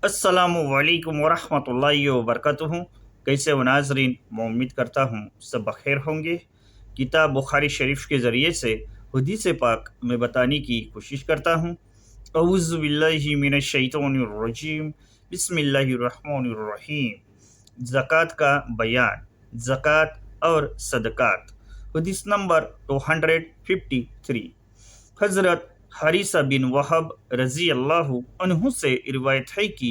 अस्सलामु अलैकुम वरहमतुल्लाहि वबरकातुहू। कैसे हो नाजरीन, मैं उम्मीद करता हूँ सब बखैर होंगे। किताब बुखारी शरीफ के ज़रिए से हदीस पाक में बताने की कोशिश करता हूँ। औज़ु बिल्लाहि मिनश शैतानिर रजीम, बिस्मिल्लाहिर रहमानिर रहीम। ज़कात का बयान, ज़कात और सदक़ात। हदीस नंबर 253। हज़रत हारिसा बिन वहब रज़ी अल्लाह अन्हु से रिवायत है कि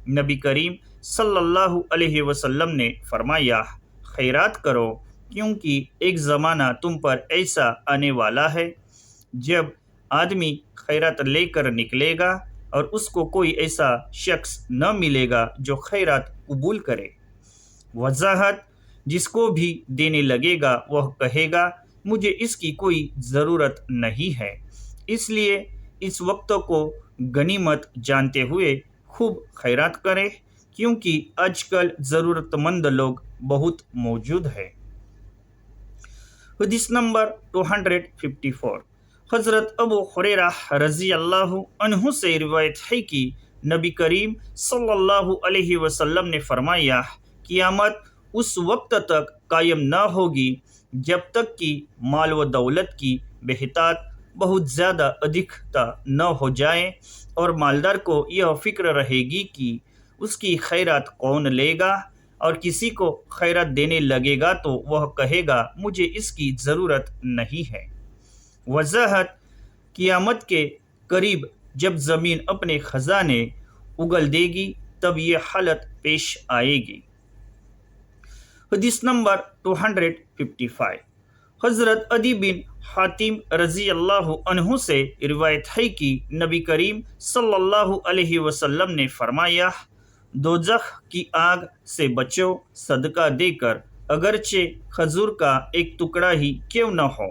नबी करीम सल्लल्लाहु अलैहि वसल्लम ने फरमाया, खैरात करो क्योंकि एक ज़माना तुम पर ऐसा आने वाला है जब आदमी खैरात लेकर निकलेगा और उसको कोई ऐसा शख्स न मिलेगा जो खैरात कबूल करे। वजाहत, जिसको भी देने लगेगा वह कहेगा मुझे इसकी कोई ज़रूरत नहीं है, इसलिए इस वक्त को गनीमत जानते हुए खूब खैरात करें क्योंकि आजकल ज़रूरतमंद लोग बहुत मौजूद हैं। हदीस नंबर 254। हज़रत अबू हुरैरा रज़ी अल्लाह अन्हु से रिवायत है कि नबी करीम सल्लल्लाहु अलैहि वसल्लम ने फरमाया, क़यामत उस वक्त तक कायम न होगी जब तक कि माल व दौलत की बेहतात बहुत ज़्यादा अधिकता न हो जाए और मालदार को यह फ़िक्र रहेगी कि उसकी खैरात कौन लेगा, और किसी को खैरात देने लगेगा तो वह कहेगा मुझे इसकी ज़रूरत नहीं है। वजाहत, क़यामत के करीब जब ज़मीन अपने ख़जाने उगल देगी तब ये हालत पेश आएगी। हदीस नंबर 255। हज़रत अदी बिन हातिम रज़ी अल्लाह अन्हु से रिवायत है कि नबी करीम सल्लल्लाहु अलैहि वसल्लम ने फरमाया, दोज़ख की आग से बचो सदका देकर, अगरचे खजूर का एक टुकड़ा ही क्यों न हो।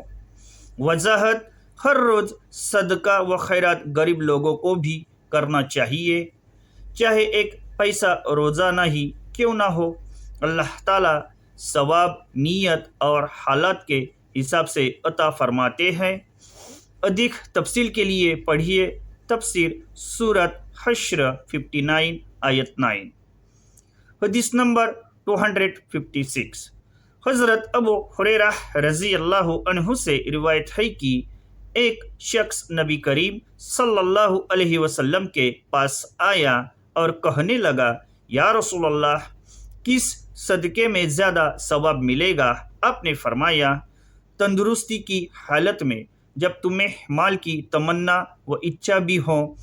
वजाहत, हर रोज़ सदका व खैरात गरीब लोगों को भी करना चाहिए, चाहे एक पैसा रोज़ाना ही क्यों ना हो। अल्लाह ताला सवाब नीयत और हालात के हिसाब से अता फरमाते हैं। अधिक तफसील के लिए पढ़िए तफसीर सूरत हश्र 59 आयत 9। हदीस नंबर 256। हज़रत अबू हुरैरा रज़ी अल्लाह अन्हु से रिवायत है कि एक शख्स नबी करीम सल्लल्लाहु अलैहि वसल्लम के पास आया और कहने लगा, या रसूल अल्लाह, किस सदक़े में ज़्यादा सवाब मिलेगा? आपने फरमाया, तंदुरुस्ती की हालत में जब तुम्हें माल की तमन्ना व इच्छा भी हो,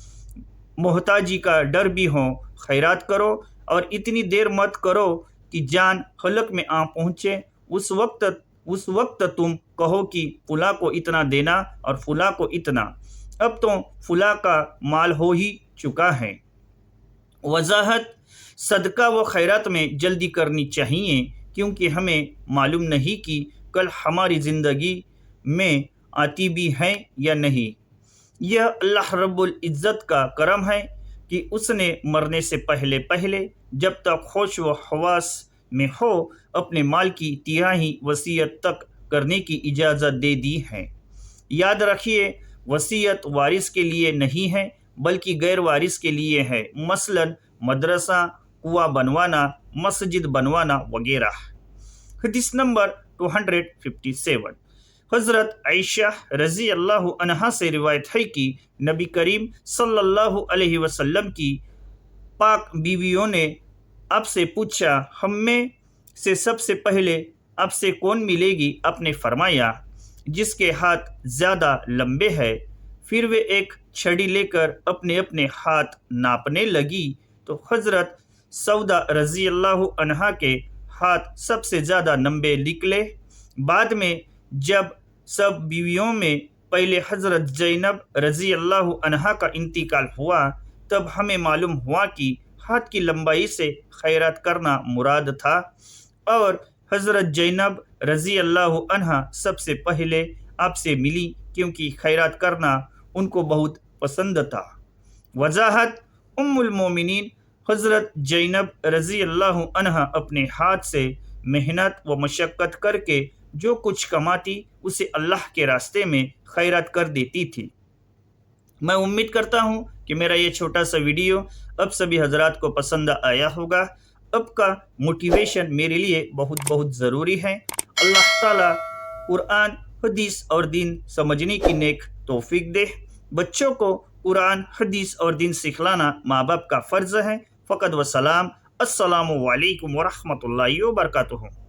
मोहताजी का डर भी हो, खैरात करो और इतनी देर मत करो कि जान हलक में आ पहुँचे। उस वक्त तुम कहो कि फुला को इतना देना और फुला को इतना, अब तो फुला का माल हो ही चुका है। वजाहत, सदका व खैरात में जल्दी करनी चाहिए क्योंकि हमें मालूम नहीं कि कल हमारी ज़िंदगी में आती भी है या नहीं। यह अल्लाह रब्बुल इज़्ज़त का करम है कि उसने मरने से पहले पहले जब तक होश व हवास में हो अपने माल की तिहाई वसीयत तक करने की इजाज़त दे दी है। याद रखिए, वसीयत वारिस के लिए नहीं है बल्कि गैर वारिस के लिए है, मसलन मदरसा, कुआं बनवाना, मस्जिद बनवाना वगैरह। हदीस नंबर 257। हज़रत आयशा रज़ी अल्लाह अन्हा से रिवायत है कि नबी करीम सल्लल्लाहु अलैहि वसल्लम की पाक बीवियों ने आपसे पूछा, हम में से सबसे पहले आपसे कौन मिलेगी? आपने फरमाया, जिसके हाथ ज़्यादा लंबे हैं। फिर वे एक छड़ी लेकर अपने अपने हाथ नापने लगी तो हज़रत सौदा रज़ी अल्लाह अन्हा के हाथ सबसे ज़्यादा लंबे निकले। बाद में जब सब बीवियों में पहले हज़रत ज़ैनब रज़ी अल्लाह अन्हा का इंतकाल हुआ तब हमें मालूम हुआ कि हाथ की लंबाई से खैरात करना मुराद था और हज़रत ज़ैनब रज़ी अल्लाह अन्हा सबसे पहले आपसे मिली क्योंकि खैरात करना उनको बहुत पसंद था। वजाहत, उम्मुल मोमिनीन हज़रत ज़ैनब रज़ी अल्लाह अन्हा अपने हाथ से मेहनत व मशक्क़त करके जो कुछ कमाती उसे अल्लाह के रास्ते में खैरात कर देती थी। میں امید کرتا ہوں کہ میرا یہ چھوٹا سا ویڈیو اب سبھی حضرات کو پسند آیا ہوگا۔ اب کا موٹیویشن میرے لیے بہت بہت ضروری ہے۔ اللہ تعالیٰ قرآن، حدیث اور دین سمجھنے کی نیک توفیق دے۔ بچوں کو قرآن، حدیث اور دین سکھلانا ماں باپ کا فرض ہے۔ فقط وسلام، السلام علیکم ورحمۃ اللہ وبرکاتہ۔